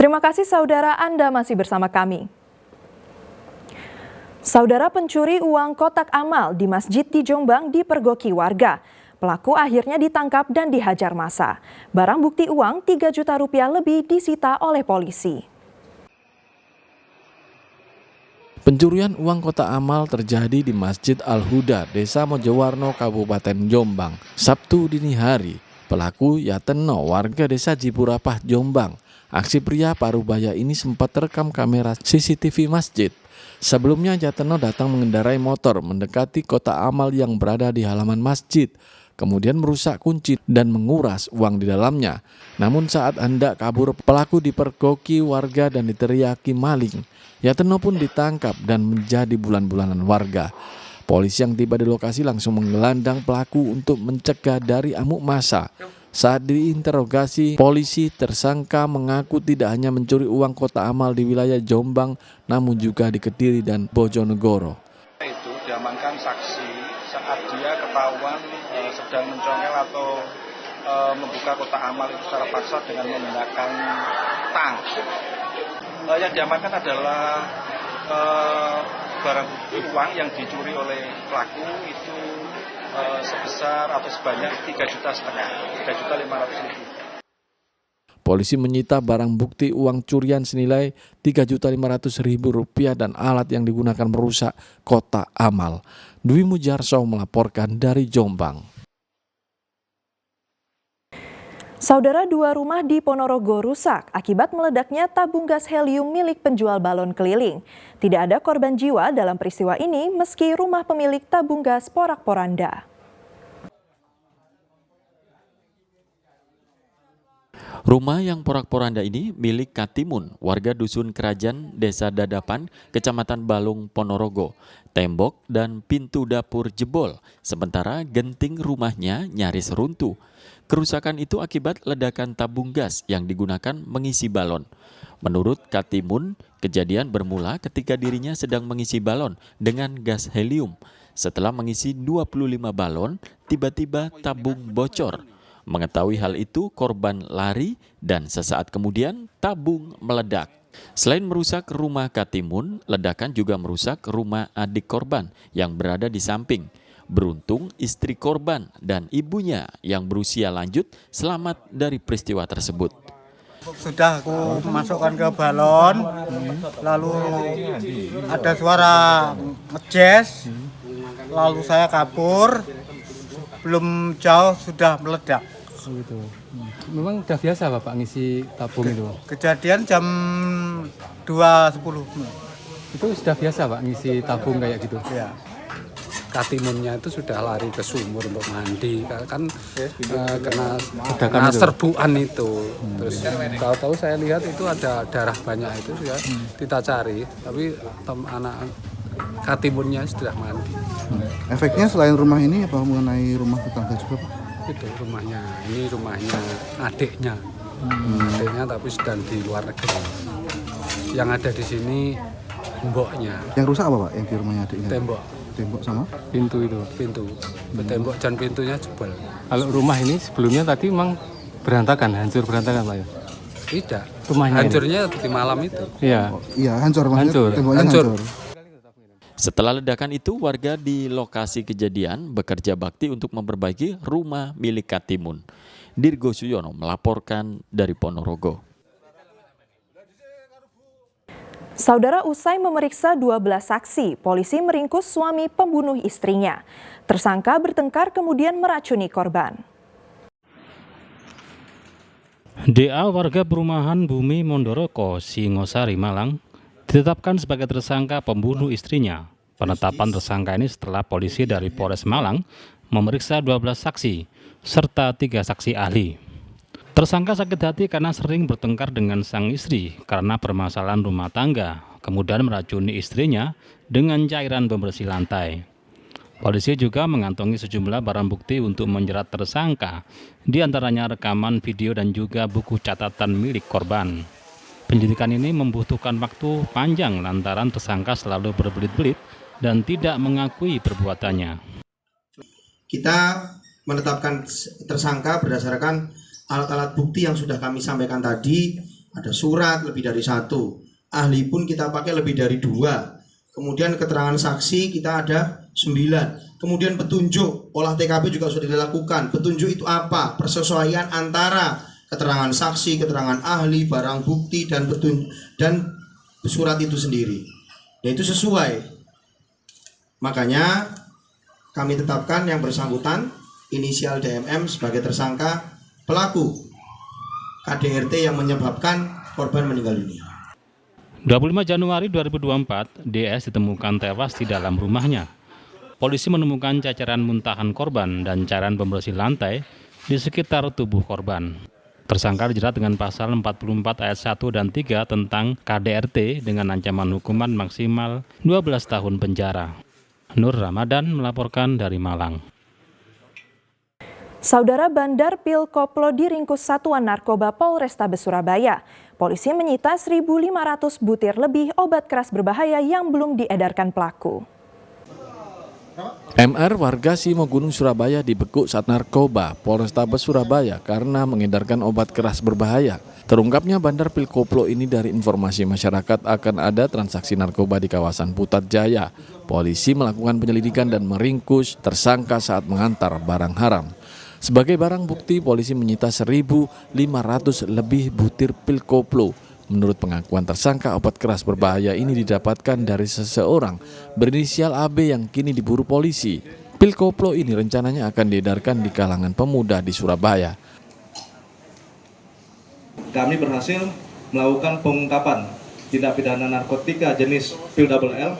Terima kasih saudara, Anda masih bersama kami. Saudara, pencuri uang kotak amal di masjid di Jombang dipergoki warga. Pelaku akhirnya ditangkap dan dihajar massa. Barang bukti uang 3 juta rupiah lebih disita oleh polisi. Pencurian uang kotak amal terjadi di Masjid Al-Huda, Desa Mojowarno, Kabupaten Jombang, Sabtu dini hari. Pelaku Yateno, warga Desa Jipurapah, Jombang. Aksi pria parubaya ini sempat terekam kamera CCTV masjid. Sebelumnya Yateno datang mengendarai motor mendekati kotak amal yang berada di halaman masjid. Kemudian merusak kunci dan menguras uang di dalamnya. Namun saat hendak kabur, pelaku dipergoki warga dan diteriaki maling. Yateno pun ditangkap dan menjadi bulan-bulanan warga. Polisi yang tiba di lokasi langsung menggelandang pelaku untuk mencegah dari amuk massa. Saat diinterogasi, polisi tersangka mengaku tidak hanya mencuri uang kotak amal di wilayah Jombang, namun juga di Kediri dan Bojonegoro. Itu diamankan saksi saat dia ketahuan sedang mencongkel atau membuka kotak amal itu secara paksa dengan menggunakan tang. Yang diamankan adalah barang bukti uang yang dicuri oleh pelaku itu sebesar atau sebanyak 3.500.000. Polisi menyita barang bukti uang curian senilai 3.500.000 rupiah dan alat yang digunakan merusak kotak amal. Dwi Mujarso melaporkan dari Jombang. Saudara, 2 rumah di Ponorogo rusak akibat meledaknya tabung gas helium milik penjual balon keliling. Tidak ada korban jiwa dalam peristiwa ini meski rumah pemilik tabung gas porak-poranda. Rumah yang porak-poranda ini milik Katimun, warga Dusun Kerajaan, Desa Dadapan, Kecamatan Balung, Ponorogo. Tembok dan pintu dapur jebol, sementara genting rumahnya nyaris runtuh. Kerusakan itu akibat ledakan tabung gas yang digunakan mengisi balon. Menurut Katimun, kejadian bermula ketika dirinya sedang mengisi balon dengan gas helium. Setelah mengisi 25 balon, tiba-tiba tabung bocor. Mengetahui hal itu, korban lari dan sesaat kemudian tabung meledak. Selain merusak rumah Katimun, ledakan juga merusak rumah adik korban yang berada di samping. Beruntung istri korban dan ibunya yang berusia lanjut selamat dari peristiwa tersebut. Sudah aku masukkan ke balon, lalu ada suara ngejes, lalu saya kabur, belum jauh sudah meledak. Gitu. Memang udah biasa Bapak ngisi tabung itu? Kejadian jam 2.10. Itu sudah biasa Pak ngisi tabung kayak gitu? Ya. Katimunnya itu sudah lari ke sumur untuk mandi kan kena serbuan itu. Terus tahu-tahu saya lihat itu ada darah banyak itu ya kita cari, tapi anak Katimunnya sudah mandi. Efeknya selain rumah ini apa mengenai rumah tetangga juga Pak? Itu rumahnya, ini rumahnya adiknya. Adiknya tapi sedang di luar negeri. Yang ada di sini mboknya. Yang rusak apa Pak yang di rumahnya adiknya? Tembok sama? Pintu itu? Pintu. Tembok dan pintunya jebol. Kalau rumah ini sebelumnya tadi memang berantakan, hancur berantakan Pak ya? Tidak. Rumahnya hancurnya ini? Di malam itu. Iya. Iya hancur. Temboknya hancur. Setelah ledakan itu, warga di lokasi kejadian bekerja bakti untuk memperbaiki rumah milik Katimun. Dirgo Suyono melaporkan dari Ponorogo. Saudara, usai memeriksa 12 saksi, polisi meringkus suami pembunuh istrinya. Tersangka bertengkar kemudian meracuni korban. DA warga perumahan Bumi Mondoroko, Singosari, Malang, ditetapkan sebagai tersangka pembunuh istrinya. Penetapan tersangka ini setelah polisi dari Polres Malang memeriksa 12 saksi serta 3 saksi ahli. Tersangka sakit hati karena sering bertengkar dengan sang istri karena permasalahan rumah tangga, kemudian meracuni istrinya dengan cairan pembersih lantai. Polisi juga mengantongi sejumlah barang bukti untuk menjerat tersangka, di antaranya rekaman video dan juga buku catatan milik korban. Penyidikan ini membutuhkan waktu panjang lantaran tersangka selalu berbelit-belit dan tidak mengakui perbuatannya. Kita menetapkan tersangka berdasarkan alat-alat bukti yang sudah kami sampaikan tadi, ada surat lebih dari 1, ahli pun kita pakai lebih dari 2, kemudian keterangan saksi kita ada 9, kemudian petunjuk, olah TKP juga sudah dilakukan. Petunjuk itu apa? Persesuaian antara keterangan saksi, keterangan ahli, barang bukti, dan surat itu sendiri. Dan itu sesuai. Makanya kami tetapkan yang bersangkutan inisial DMM sebagai tersangka pelaku KDRT yang menyebabkan korban meninggal dunia. 25 Januari 2024, DS ditemukan tewas di dalam rumahnya. Polisi menemukan ceceran muntahan korban dan cairan pembersih lantai di sekitar tubuh korban. Tersangka dijerat dengan pasal 44 ayat 1 dan 3 tentang KDRT dengan ancaman hukuman maksimal 12 tahun penjara. Nur Ramadan melaporkan dari Malang. Saudara bandar pil koplo diringkus Satuan Narkoba Polrestabes Surabaya. Polisi menyita 1.500 butir lebih obat keras berbahaya yang belum diedarkan pelaku. MR warga Simogunung Surabaya dibekuk saat narkoba Polrestabes Surabaya karena mengedarkan obat keras berbahaya. Terungkapnya bandar pil koplo ini dari informasi masyarakat akan ada transaksi narkoba di kawasan Putat Jaya. Polisi melakukan penyelidikan dan meringkus tersangka saat mengantar barang haram. Sebagai barang bukti, polisi menyita 1.500 lebih butir pil koplo. Menurut pengakuan tersangka, obat keras berbahaya ini didapatkan dari seseorang berinisial AB yang kini diburu polisi. Pil koplo ini rencananya akan diedarkan di kalangan pemuda di Surabaya. Kami berhasil melakukan pengungkapan tindak pidana narkotika jenis pil double L.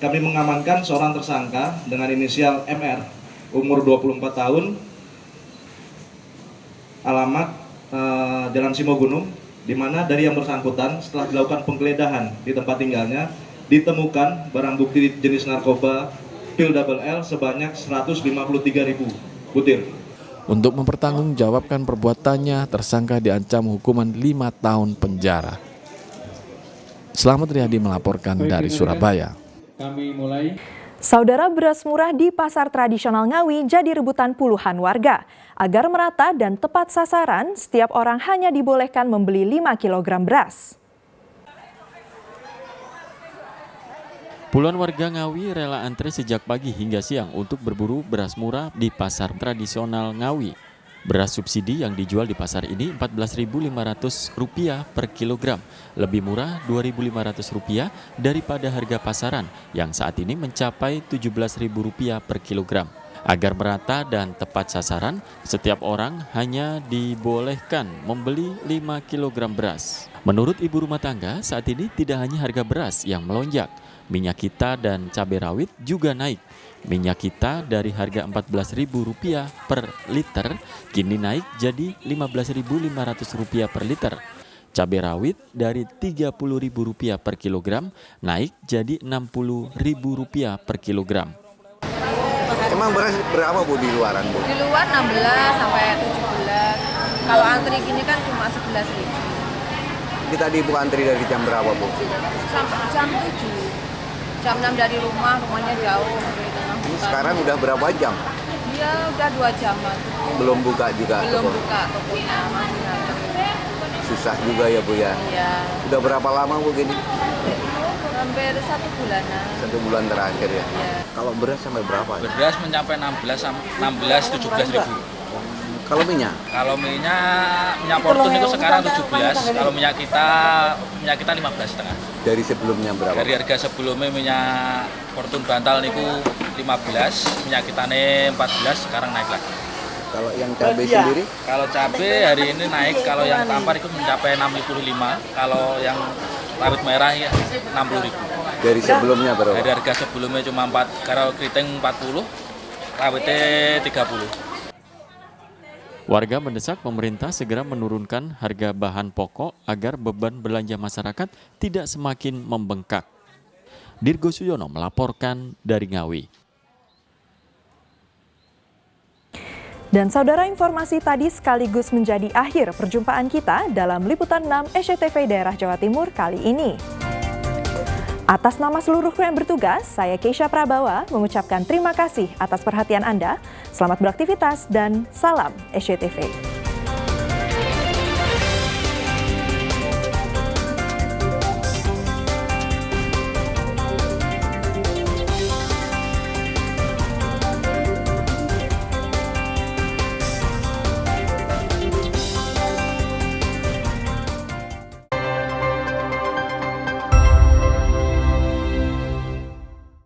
Kami mengamankan seorang tersangka dengan inisial MR, umur 24 tahun, alamat Jalan Simogunung, di mana dari yang bersangkutan setelah dilakukan penggeledahan di tempat tinggalnya ditemukan barang bukti jenis narkoba pil double L sebanyak 153.000 butir. Untuk mempertanggungjawabkan perbuatannya, tersangka diancam hukuman 5 tahun penjara. Selamat Riyadi melaporkan dari Surabaya. Saudara, beras murah di pasar tradisional Ngawi jadi rebutan puluhan warga. Agar merata dan tepat sasaran, setiap orang hanya dibolehkan membeli 5 kg beras. Puluhan warga Ngawi rela antre sejak pagi hingga siang untuk berburu beras murah di pasar tradisional Ngawi. Beras subsidi yang dijual di pasar ini Rp14.500 per kilogram, lebih murah Rp2.500 daripada harga pasaran yang saat ini mencapai Rp17.000 per kilogram. Agar merata dan tepat sasaran, setiap orang hanya dibolehkan membeli 5 kg beras. Menurut ibu rumah tangga, saat ini tidak hanya harga beras yang melonjak, minyak kita dan cabai rawit juga naik. Minyak kita dari harga Rp14.000 per liter kini naik jadi Rp15.500 per liter. Cabai rawit dari Rp30.000 per kilogram naik jadi Rp60.000 per kilogram. Emang beras berapa Bu di luaran Bu? Di luar 16 sampai 17. Kalau antri gini kan cuma 11.000. Kita dibuka antri dari jam berapa Bu? Sampai jam 7. Jam 6 dari rumahnya jauh. Ini sekarang udah berapa jam? Iya, udah 2 jam. Belum buka juga? Belum buka tokonya, masih nganter. Susah juga ya Bu ya? Iya. Udah berapa lama Bu gini? Hampir 1 bulanan. 1 bulan terakhir ya? Iya. Kalau beras sampai berapa? Beras mencapai 16-17 ribu. Kalau minyak? Kalau minyak Fortune itu sekarang 17. Kalau minyak kita 15,5. Dari sebelumnya berapa? Dari harga sebelumnya minyak Fortune Bantal niku 15, minyak kita 14, sekarang naik lagi. Kalau yang cabai sendiri? Kalau cabai hari ini naik, kalau yang tampar itu mencapai 65, kalau yang rawit merah ya 60.000. Dari sebelumnya berapa? Dari harga sebelumnya cuma 4, kalau keriting 40, rawitnya 30. Warga mendesak pemerintah segera menurunkan harga bahan pokok agar beban belanja masyarakat tidak semakin membengkak. Dirgo Suyono melaporkan dari Ngawi. Dan saudara, informasi tadi sekaligus menjadi akhir perjumpaan kita dalam Liputan 6 SCTV Daerah Jawa Timur kali ini. Atas nama seluruh kru yang bertugas, saya Keisha Prabawa mengucapkan terima kasih atas perhatian Anda. Selamat beraktivitas dan salam SCTV.